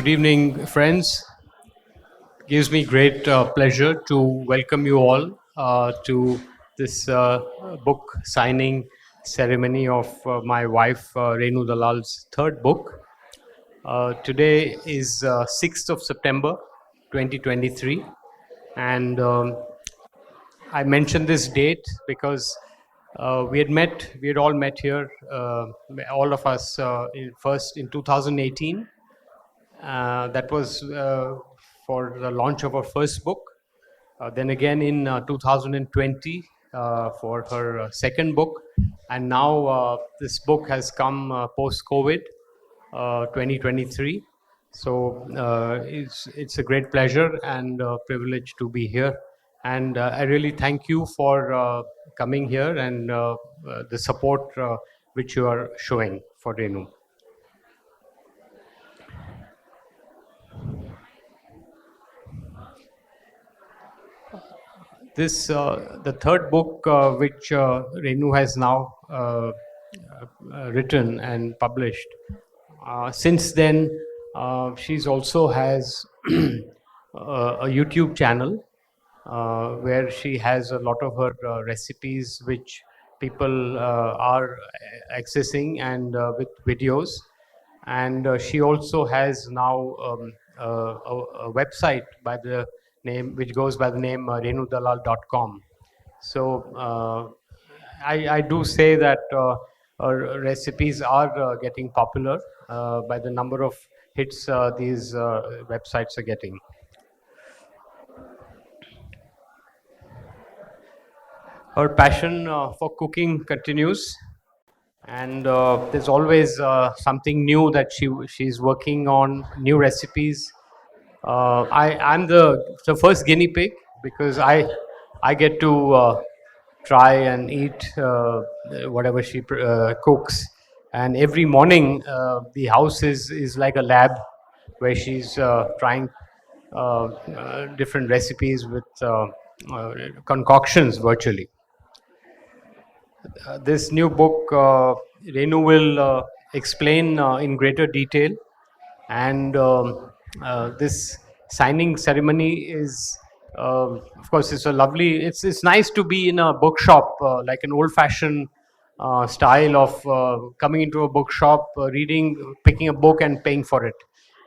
Good evening, friends. Gives me great pleasure to welcome you all to this book signing ceremony of my wife Renu Dalal's third book. Today is 6th of September 2023, and I mentioned this date because we had all met here, all of us, first in 2018. That was for the launch of her first book. Then again in 2020 for her second book. And now this book has come post-COVID, 2023. So it's a great pleasure and privilege to be here. And I really thank you for coming here and the support which you are showing for Renu. This the third book which Renu has now written and published. Since then, she's also has a YouTube channel where she has a lot of her recipes which people are accessing and with videos. And she also has now a website by the name which goes by the name renudalal.com. So I do say that our recipes are getting popular by the number of hits these websites are getting. Her passion for cooking continues, and there's always something new that she's working on, new recipes. I'm the first guinea pig because I get to try and eat whatever she cooks, and every morning the house is like a lab where she's trying different recipes with concoctions virtually. This new book, Renu will explain in greater detail, and this signing ceremony is, of course, it's a lovely. It's nice to be in a bookshop, like an old-fashioned style of coming into a bookshop, reading, picking a book, and paying for it.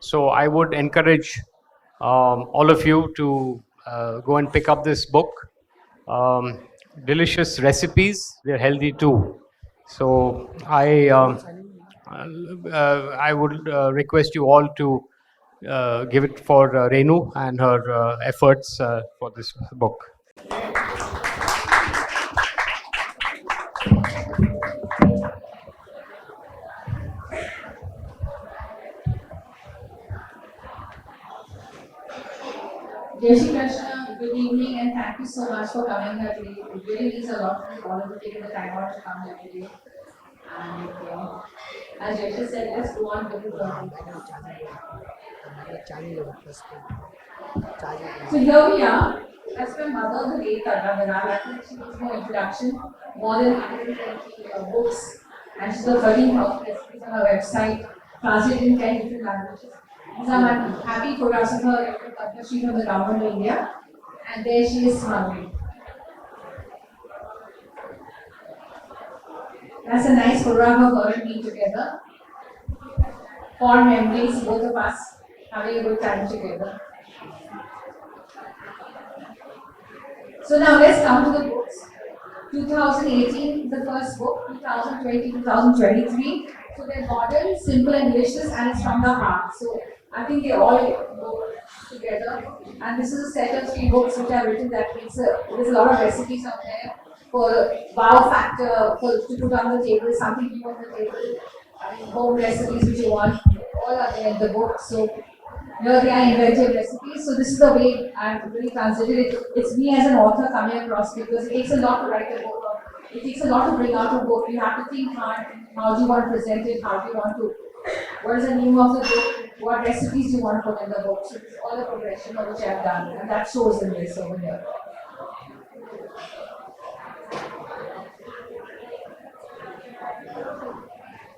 So I would encourage all of you to go and pick up this book. Delicious recipes, they're healthy too. So I would request you all to give it for Renu and her efforts for this book. Jai Shri Krishna, good evening, and thank you so much for coming here today. It really means a lot to all of you taking the time out to come here today. And as Jai Shri said, let's go on with the journey. So here we are. That's my mother, the late Tarla Movie. I think she needs no introduction. More than 120 books, and she's got 13,000 recipes on her website, translated in 10 different languages. These are my happy photographs of her Padma Shri from the government of India, and there she is smiling. That's a nice photograph of her and me together. Fond memories, both of us having a good time together. So now let's come to the books. 2018, the first book, 2020, 2023. So they're modern, simple and delicious, and it's from the heart. So I think they all go together. And this is a set of 3 books which I've written that there's a lot of recipes out there for wow factor, to put on the table, something new on the table, home recipes which you want, all are there in the book. So here they are inventive recipes. So this is the way I've really translated it. It's me as an author coming across because it takes a lot to write a book. It takes a lot to bring out a book. You have to think hard. How do you want to present it? How do you want to? What is the name of the book? What recipes do you want to put in the book? So it's all a progression of which I've done, and that shows in this over here.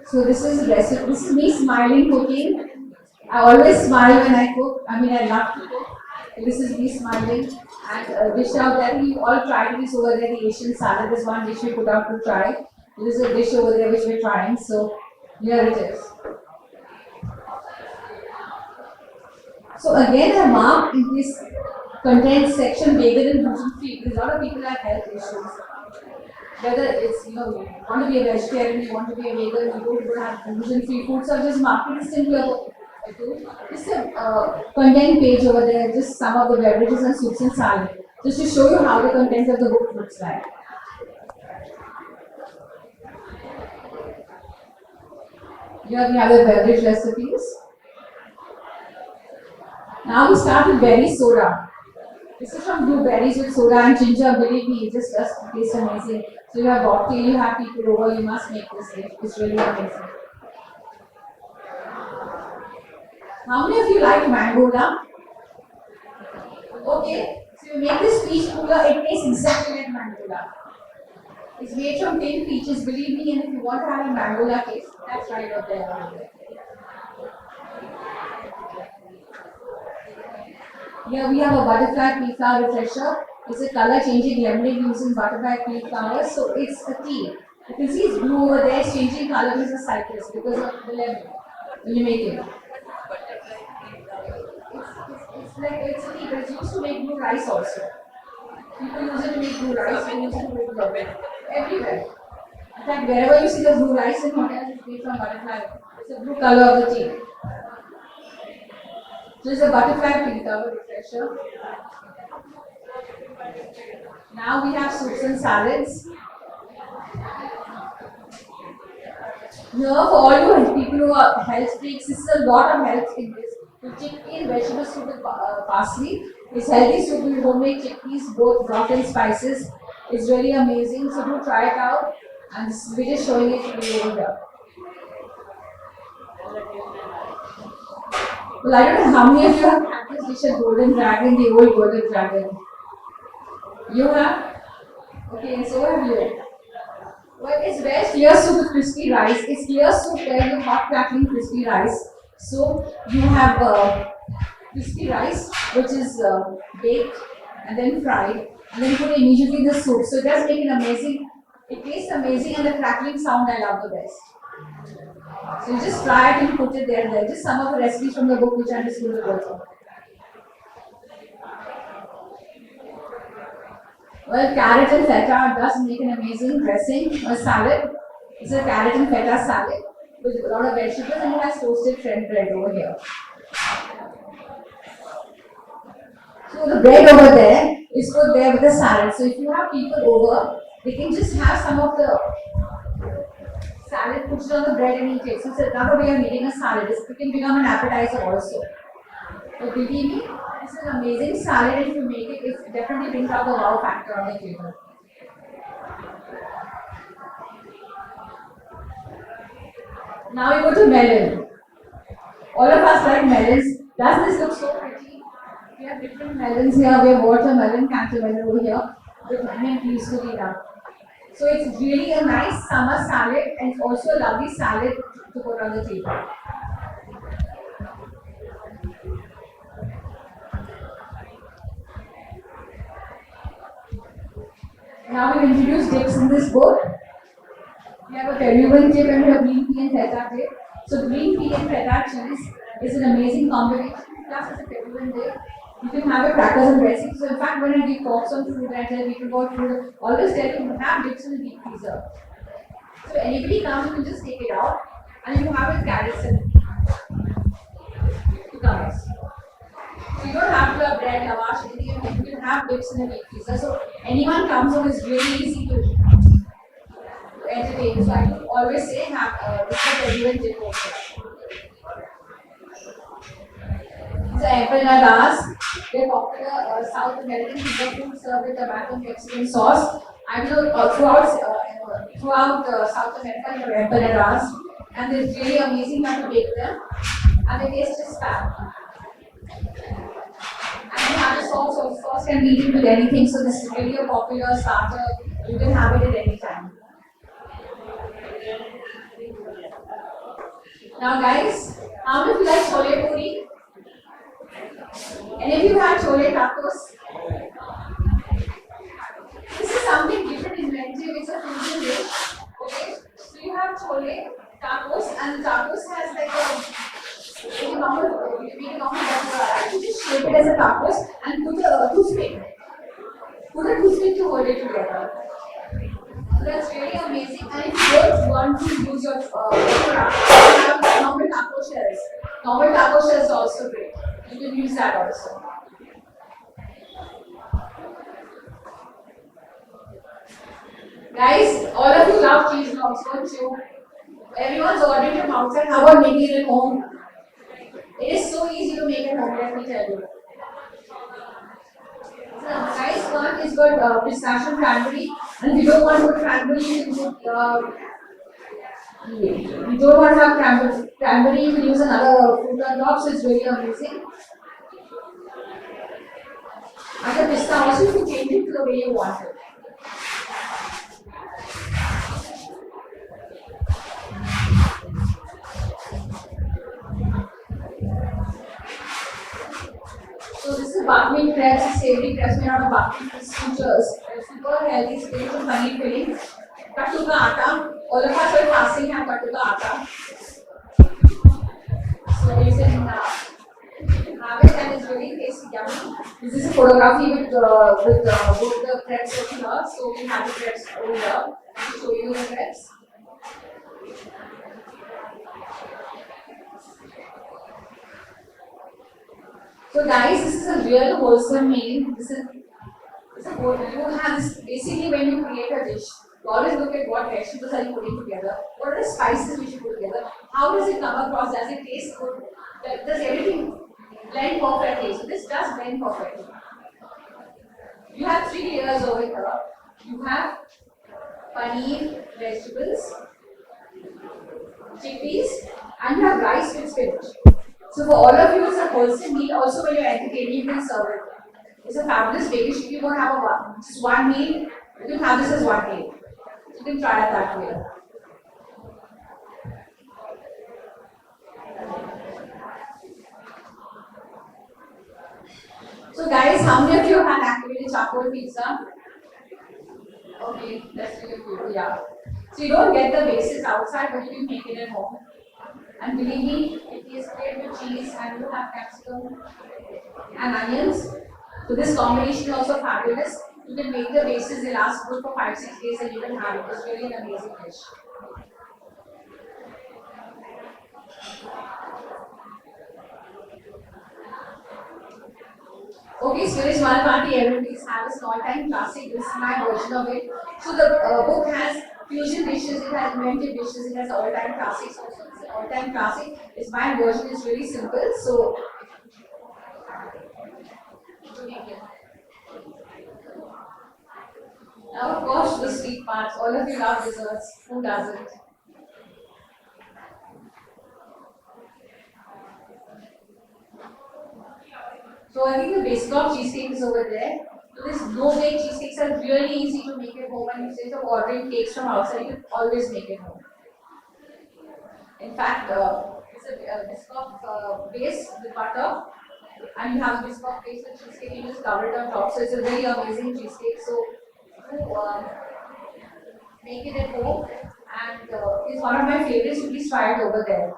So this is recipe. This is me smiling cooking. I always smile when I cook. I mean, I love to cook. This is me smiling. And dish out that we all tried this over there. The Asian salad is one dish we put out to try. There is a dish over there which we're trying. So here it is. So again, I marked in this content section vegan and gluten free because a lot of people have health issues. Whether it's you want to be a vegetarian, you want to be a vegan, you don't have gluten free food, so just market is simpler. Just a content page over there, just some of the beverages and soups and salad, just to show you how the content of the book looks like. Here we have the beverage recipes. Now we start with berry soda. This is from blueberries with soda and ginger. Believe me, it just does taste amazing. So you have cocktail, you have people over, you must make this dish. It's really amazing. How many of you like mango now? Okay, so you make this peach cooler, it tastes exactly like mango. It's made from tin peaches, believe me, and if you want to have a mango taste, that's right up there. Here we have a butterfly pea flower refresher. It's a color changing lemonade using butterfly pea flowers, so it's a tea. You can see it's blue over there, it's changing color with the cypress because of the lemon when you make it. It's like it's a tea, but it's used to make blue rice also. People use it to make blue rice, they use it to make blue everywhere. In fact, wherever you see the blue rice in hotels, it's made from butterfly. It's the blue color of the tea. So it's a butterfly pea flower refresher. Now we have soups and salads. Here, for all you people who are health freaks, this is a lot of health in this. The chickpea and vegetable soup with parsley. It's healthy soup with homemade chickpeas, both broth and spices. It's really amazing. So do try it out. And we're just showing it to you over here. Well, I don't know how many of you have had this dish at Golden Dragon, the old Golden Dragon. You have? Okay, and so have you. Well, it's very clear soup with crispy rice. It's clear soup there with hot crackling crispy rice. So you have crispy rice, which is baked and then fried, and then put immediately the soup. So it does make it amazing. It tastes amazing, and the crackling sound I love the best. So you just try it and put it there. There, just some of the recipes from the book which I'm just going to go through. Well, carrot and feta does make an amazing dressing or salad. It's a carrot and feta salad with a lot of vegetables, and it has toasted French bread over here. So the bread over there is put there with the salad. So if you have people over, they can just have some of the salad, put it on the bread and eat it. So it's another way of eating a salad. It can become an appetizer also. So believe me, this is an amazing salad, and if you make it, it definitely brings out the wow factor on the table. Now we go to melon. All of us like melons. Does this look so pretty? We have different melons here. We have watermelon, cantamelon over here with lemon peas to eat up. So it's really a nice summer salad and also a lovely salad to put on the table. Now we've introduced dips in this book. We have a Peruvian dip and we have green pea and feta dip. So green pea and feta cheese is an amazing combination. Plus it's a Peruvian dip. You can have it crackers and dressings. So in fact, when I give talks on food, I tell people about food. Always tell you to have dips in the deep freezer. So anybody comes, you can just take it out, and you have it carrots and cucumbers. So you don't have to have bread, lavash, anything. You can have dips in the deep freezer. So anyone comes home, it's really easy to entertain. So I always say have this is Peruvian dip also. So empanadas, they're popular South American finger food served with tomato and Mexican sauce. I know throughout South America you have empanadas, and they're really amazing how to bake them, and they taste just fab. And you have the sauce. So sauce can be eaten with anything. So this is really a popular starter. You can have it at any time. Now, guys, How many of you like chole puri? And if you had chole tacos, this is something different inventive. It's a fusion dish. Okay, so you have chole tacos, and tacos has like a normal burger. You just shape it as a tacos and put a toothpick. Put a toothpick to hold it together. So that's really amazing. And if you don't want to use your wrap, you have normal taco shells. Normal taco shells is also great. You can use that also. Guys, all of you love cheese logs, don't you? Everyone's ordering from outside. How about making it at home? It is so easy to make at home, let me tell you. So, guys, one is got pistachio cranberry, and if you don't want to put cranberry, you can put. You don't want to have cranberry, you can use another fruit on top, so it's really amazing. And the pista also, you can change it to the way you want it. So this is bakmi crepes, savory crepes made out of bakmi sutures. Super healthy, straight from paneer filling. Kattu ka atta. All of us are fasting have kattu ka atta. So you can have it and it's really tasty, yummy. This is a photography with both the crepes over here. So we have the crepes over here to show you the crepes. So guys, this is a real wholesome meal. You have this basically when you create a dish, you always look at what vegetables are you putting together, what are the spices we should put together, how does it come across, does it taste good, does everything blend perfectly. So this does blend perfectly. You have three layers over here. You have paneer, vegetables, chickpeas, and you have rice with spinach. So for all of you, it's a wholesome meal. Also, when you're entertaining, you can serve it. It's a fabulous dish. If you want to have just one meal, you can have this as one meal. You can try it that way. So guys, how many of you have activated charcoal pizza? Okay, that's really good. Yeah. So you don't get the bases outside, but you can make it at home. And believe me, it is great with cheese and you have capsicum and onions. So this combination is also fabulous. You can make the bases, they last good for 5-6 days and you can have it. It's really an amazing dish. Okay, Spirits One Party, everybody's have a small time classic. This is my version of it. So the book has fusion dishes, it has inventive dishes, it has all-time classics also. It's an all-time classic. It's my version is really simple. So now of course the sweet parts. All of you love desserts. Who doesn't? So I think the basic of cheesecake is over there. So this no-bake cheesecakes are really easy to make at home, and instead of ordering cakes from outside, you can always make it home. In fact, it's a biscoff base with butter, and you have a biscoff base with cheesecake. You just cover it on top, so it's a very amazing cheesecake. So you make it at home, and it's one of my favorites. You please try it over there.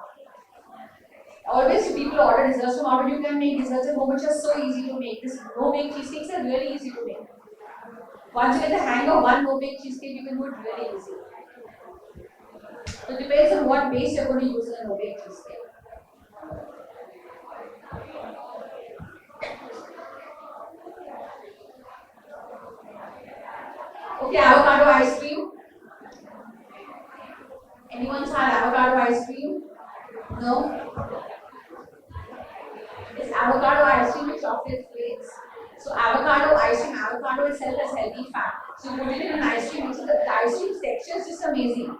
Always people order desserts from out, but you can make desserts at home, which are so easy to make. This no-bake cheesecakes are really easy to make. Once you get the hang of one no-bake cheesecake, you can do it really easy. So it depends on what base you're going to use in a no-bake cheesecake. Okay, avocado ice cream. Anyone's had avocado ice cream? No? It's avocado ice cream with chocolate flakes. So avocado ice cream, avocado itself has healthy fat. So you put it in an ice cream, the ice cream's texture is just amazing.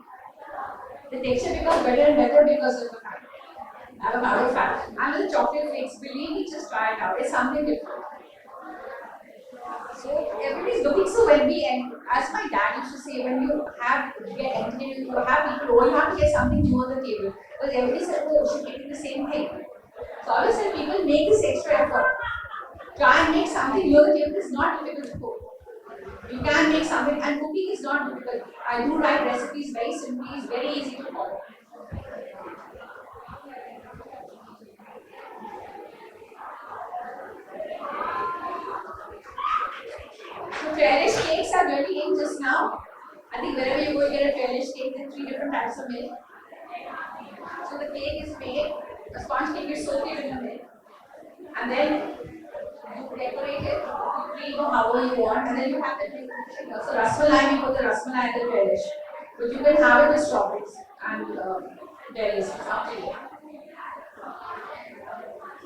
The texture becomes better and better because of the fat. Avocado fat. And the chocolate flakes, believe me, just try it out. It's something different. So everybody's looking. So when we and as my dad used to say, when you have get entertained, you have people over, you have to get something new on the table. Because everybody said, oh, you should be the same thing. So I always tell people make this extra effort. Try and make something new on the table. It's not difficult to cook. You can make something, and cooking is not difficult. I do write recipes very simply. It's very easy to follow. So trellis cakes are really in just now. I think wherever you go, you get a trellis cake. There are three different types of milk. So the cake is made, the sponge cake is soaked in the milk, and then you decorate it, you cream or however you want, and then you have the drink. So rasmalai, we put the rasmalai and the relish. But you can have it with strawberries and berries. It's up to you.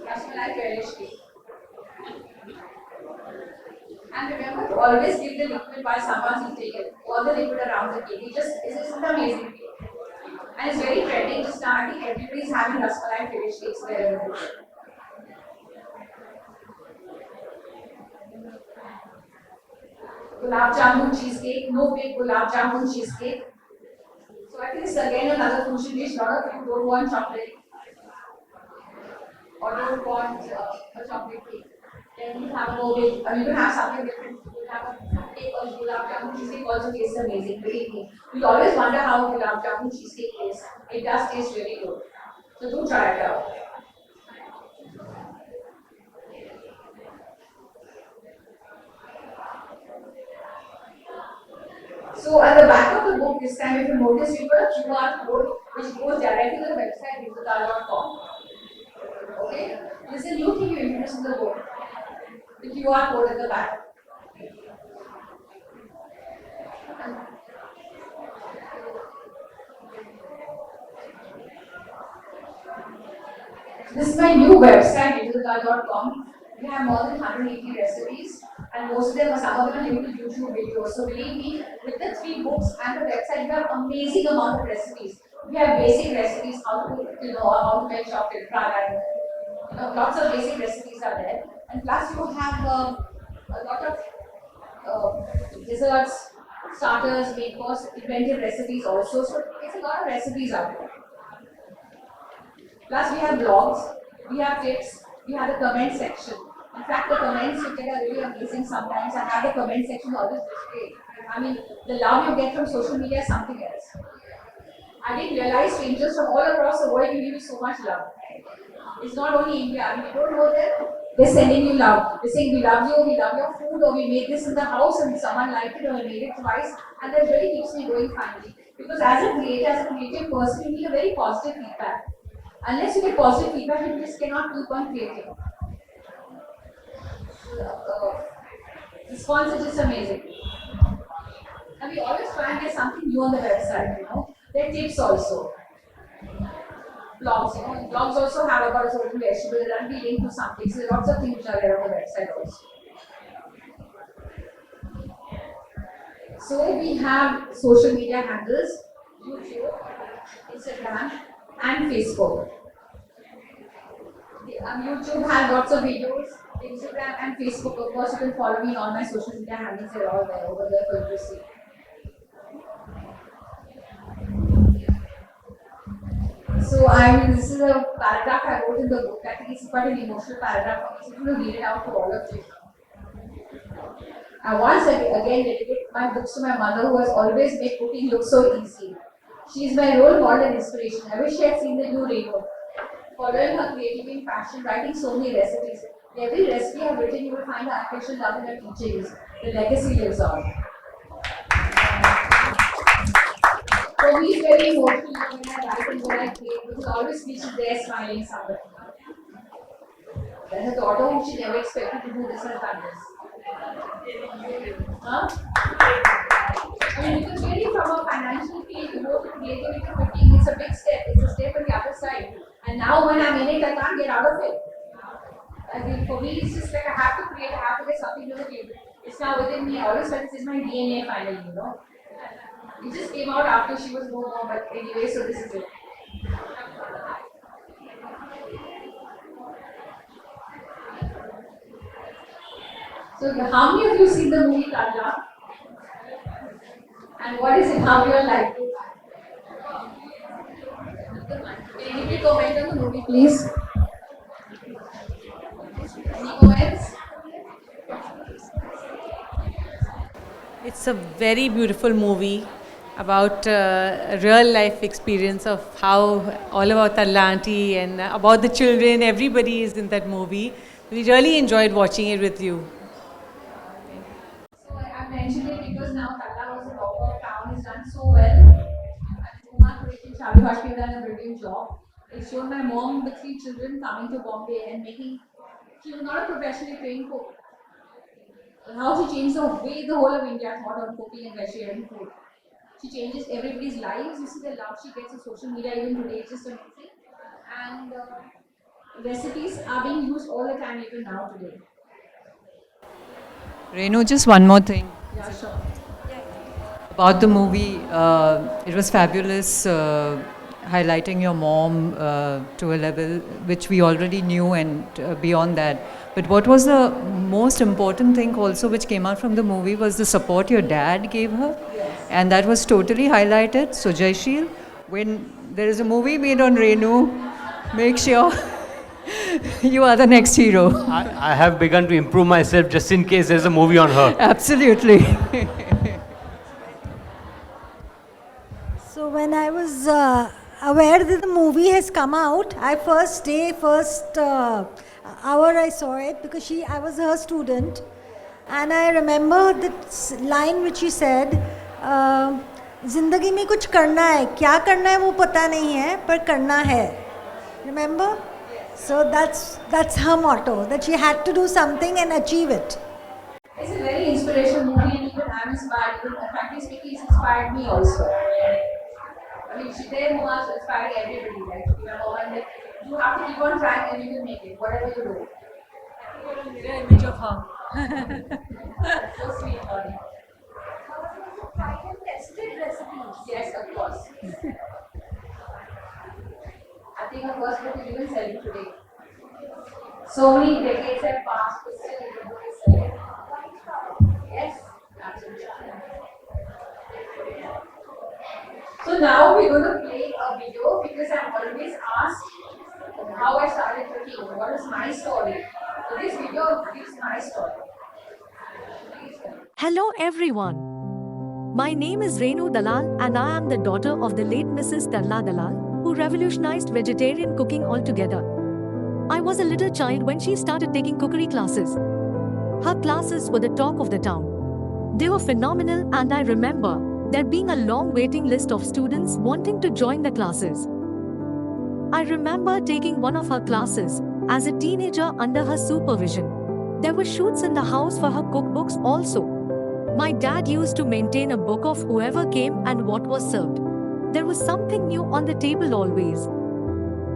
Rasmalai relish cake. And remember to always give the liquid while someone's eating it. All the liquid around the cake. It's an amazing cake. And it's very trending just now. I think everybody's having rasmalai relish cakes wherever they go. Gulab jamun cheesecake, no big gulab jamun cheesecake. So I think this is again another fusion dish. A lot of you don't want chocolate or don't want a chocolate cake. Then you have no big, you can have something different. You have a cake called gulab jamun cheesecake also tastes amazing, believe me. You always wonder how gulab jamun cheesecake tastes. It does taste really good. So do try it out. So at the back of the book this time, if you notice, we put a QR code which goes directly to the website renuDalal.com. Okay? This is a new thing you introduced in the book. The QR code at the back. This is my new website, renuDalal.com. We have more than 180 recipes, and most of them are some of them are linked to YouTube videos. So believe me, with the 3 books and the website, you have amazing amount of recipes. We have basic recipes, how to cook, how to make chocolate fry, lots of basic recipes are there. And plus you have a lot of desserts, starters, main course, inventive recipes also. So it's a lot of recipes out there. Plus we have blogs, we have tips, we have the comment section. In fact, the comments you get are really amazing sometimes. I have the comment section always displayed. I mean, the love you get from social media is something else. I didn't realize strangers from all across the world give you so much love. It's not only India. I mean, you don't know them. They're sending you love. They're saying, we love you, we love your food, or we made this in the house and someone liked it, or we made it twice. And that really keeps me going finally. Because as a creator, as a creative person, you need a very positive feedback. Unless you get positive feedback, you just cannot keep on creating. Response is just amazing. And we always try and get something new on the website, There are tips also. Blogs, blogs also have about a certain vegetable that will be linked to something. So there are lots of things which are there on the website also. So we have social media handles, YouTube, Instagram, and Facebook. YouTube has lots of videos. Instagram and Facebook, of course, you can follow me on my social media handles. They're all there over there for you to see. So this is a paragraph I wrote in the book. I think it's quite an emotional paragraph for me. So I'm going to read it out to all of you. I once again dedicate my books to my mother, who has always made cooking look so easy. She is my role model and inspiration. I wish she had seen the new Renu, following her creativity and passion, writing so many recipes. Every recipe I've written, you will find her affection, love, and her teachings. The legacy lives on. For me, it's very emotional when I write and when I create, because always speeches there smiling somewhere. There's a daughter whom she never expected to do this and done this. Huh? I mean, because really from a financial field to go to creativity to cooking, it's a big step. It's a step on the other side. And now when I'm in it, I can't get out of it. I think for me, it's just like I have to create, I have to get something to the table. It's now within me. I always felt this is my DNA finally. It just came out after she was no more, but anyway, so this is it. So So how many of you seen the movie Tarla? And what is it? How you all like it? Can you comment on the movie, please? Any comments? It's a very beautiful movie about a real life experience of how all about Tarla and about the children. Everybody is in that movie. We really enjoyed watching it with you. So I mentioned it because now Tarla was a talk of town, is done so well. And Kumar Parikh and Shalu Hashmi have done a brilliant job. It showed my mom with 3 children coming to Bombay and making. She was not a professionally trained cook. How she changed the way the whole of India thought on cooking and vegetarian food. She changes everybody's lives. You see the love she gets on social media even today is just amazing. And recipes are being used all the time even now today. Renu, just one more thing Yeah, sure. about the movie. It was fabulous, highlighting your mom to a level which we already knew and beyond that. But what was the most important thing also which came out from the movie was the support your dad gave her. Yes. And that was totally highlighted. So Jaishil, when there is a movie made on Renu, make sure you are the next hero. I have begun to improve myself just in case there's a movie on her. Absolutely. So when I was aware that the movie has come out, I first hour I saw it because I was her student, and I remember that line which she said, "जिंदगी में कुछ करना है, क्या करना है वो पता नहीं है, पर करना है." Remember? So that's her motto, that she had to do something and achieve it. It's a very inspirational movie, and even I'm inspired. Even frankly speaking, it's inspired me also. I mean, Shitay Muaz inspired everybody, right? You know, and you have to keep on trying and you will make it, whatever you do. Mirror image of her. So sweet, Holly. Tried and tested recipes. Yes, of course. I think her first book is even selling today. So many decades have passed, but still the book is selling. Yes, absolutely. So now we're going to play a video because I'm always asked how I started cooking, what is my story. So this video gives my story. Hello everyone. My name is Renu Dalal and I am the daughter of the late Mrs. Tarla Dalal, who revolutionized vegetarian cooking altogether. I was a little child when she started taking cookery classes. Her classes were the talk of the town. They were phenomenal, and I remember there being a long waiting list of students wanting to join the classes. I remember taking one of her classes as a teenager under her supervision. There were shoots in the house for her cookbooks also. My dad used to maintain a book of whoever came and what was served. There was something new on the table always.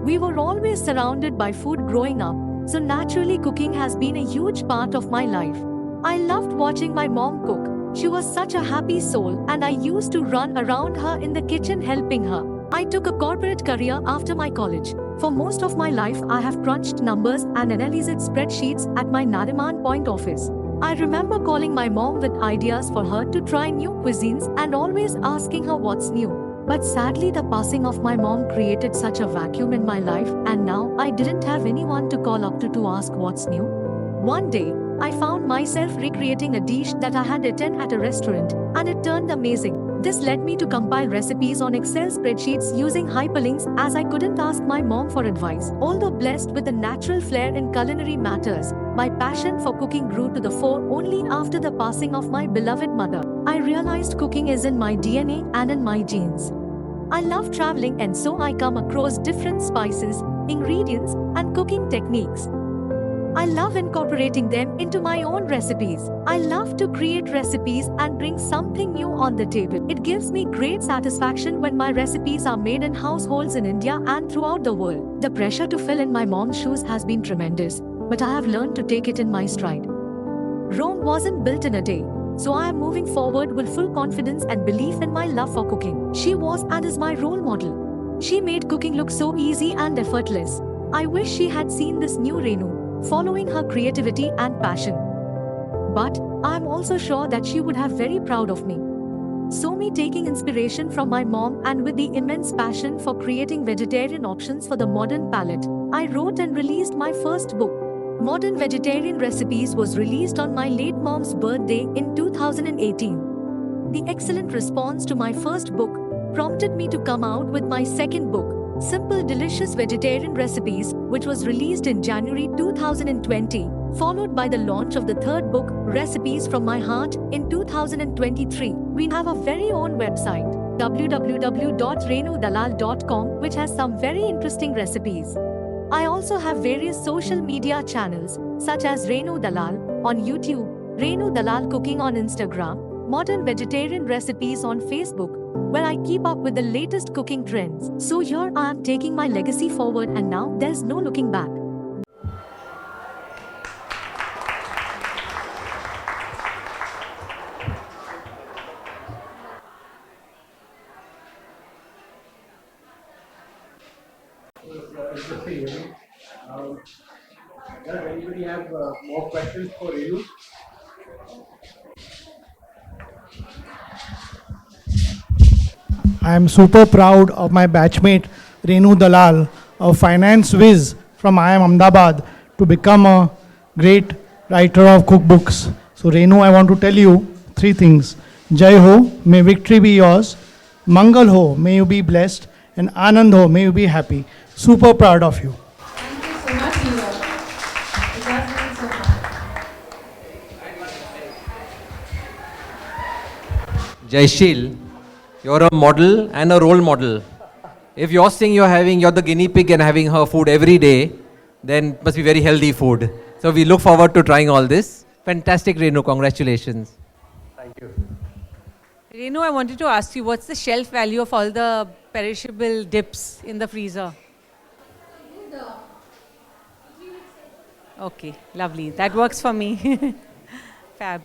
We were always surrounded by food growing up, so naturally cooking has been a huge part of my life. I loved watching my mom cook. She was such a happy soul, and I used to run around her in the kitchen helping her. I took a corporate career after my college. For most of my life, I have crunched numbers and analyzed spreadsheets at my Nariman Point office. I remember calling my mom with ideas for her to try new cuisines and always asking her what's new. But sadly, the passing of my mom created such a vacuum in my life, and now I didn't have anyone to call up to ask what's new. One day, I found myself recreating a dish that I had eaten at a restaurant, and it turned amazing. This led me to compile recipes on Excel spreadsheets using hyperlinks, as I couldn't ask my mom for advice. Although blessed with a natural flair in culinary matters, my passion for cooking grew to the fore only after the passing of my beloved mother. I realized cooking is in my DNA and in my genes. I love traveling, and so I come across different spices, ingredients, and cooking techniques. I love incorporating them into my own recipes. I love to create recipes and bring something new on the table. It gives me great satisfaction when my recipes are made in households in India and throughout the world. The pressure to fill in my mom's shoes has been tremendous, but I have learned to take it in my stride. Rome wasn't built in a day, so I am moving forward with full confidence and belief in my love for cooking. She was and is my role model. She made cooking look so easy and effortless. I wish she had seen this new Renu, following her creativity and passion. But I'm also sure that she would have very proud of me. So me taking inspiration from my mom and with the immense passion for creating vegetarian options for the modern palate, I wrote and released my first book. Modern Vegetarian Recipes was released on my late mom's birthday in 2018. The excellent response to my first book prompted me to come out with my second book, Simple Delicious Vegetarian Recipes, which was released in January 2020, followed by the launch of the third book, Recipes from My Heart, in 2023. We have a very own website, www.renudalal.com, which has some very interesting recipes. I also have various social media channels, such as Renu Dalal on YouTube, Renu Dalal Cooking on Instagram, Modern Vegetarian Recipes on Facebook, where I keep up with the latest cooking trends. So here I am taking my legacy forward, and now there's no looking back. Interesting, Renu. Does anybody have more questions for Renu? I am super proud of my batchmate Renu Dalal, a finance whiz from IIM Ahmedabad, to become a great writer of cookbooks. So Renu, I want to tell you three things. Jai Ho, may victory be yours. Mangal Ho, may you be blessed. And Anand Ho, may you be happy. Super proud of you. Thank you so much, Hero. It does mean so much. Jaishil, you're a model and a role model. If you're saying you're the guinea pig and having her food every day, then it must be very healthy food. So we look forward to trying all this. Fantastic, Renu. Congratulations. Thank you. Renu, I wanted to ask you, what's the shelf value of all the perishable dips in the freezer? Okay, lovely. That works for me. Fab.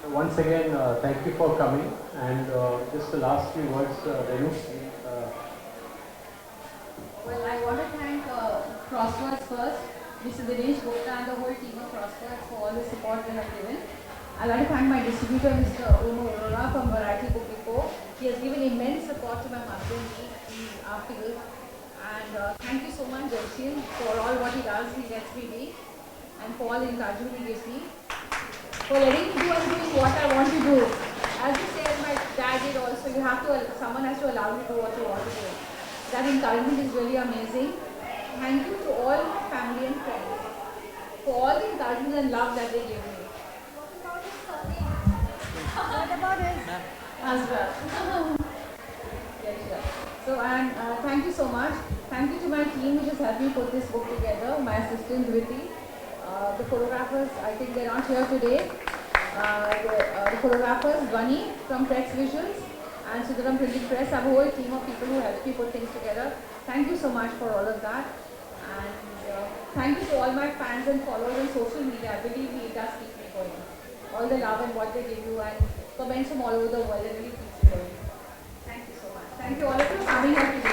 So once again, thank you for coming. And just the last few words, Renu. Well, I want to thank Crosswords first, Mr. Dinesh Gupta and the whole team of Crosswords for all the support they have given. I'd like to thank my distributor, Mr. Uno Aurora from Variety Book Depot. He has given immense support to my mother and me in our field. And thank you so much, Jaishil, for all what he does. He lets me be. And for all the encouragement he gives me. For letting me do and doing what I want to do. As you said, my dad did also, someone has to allow you to do what you want to do. That encouragement is really amazing. Thank you to all my family and friends for all the encouragement and love that they give me. What about it? As well. Yes, sure. So, and thank you so much. Thank you to my team which has helped me put this book together. My assistant, Dviti. The photographers, I think they're not here today. The photographers, Bunny from Text Visuals and Sudaram Printing Press. I have a whole team of people who helped me put things together. Thank you so much for all of that. And thank you to all my fans and followers on social media. Believe me, it does keep me going. All the love and what they give you and comments from all over the world, it really keeps me going. Thank you so much. Thank you all of you for coming here today.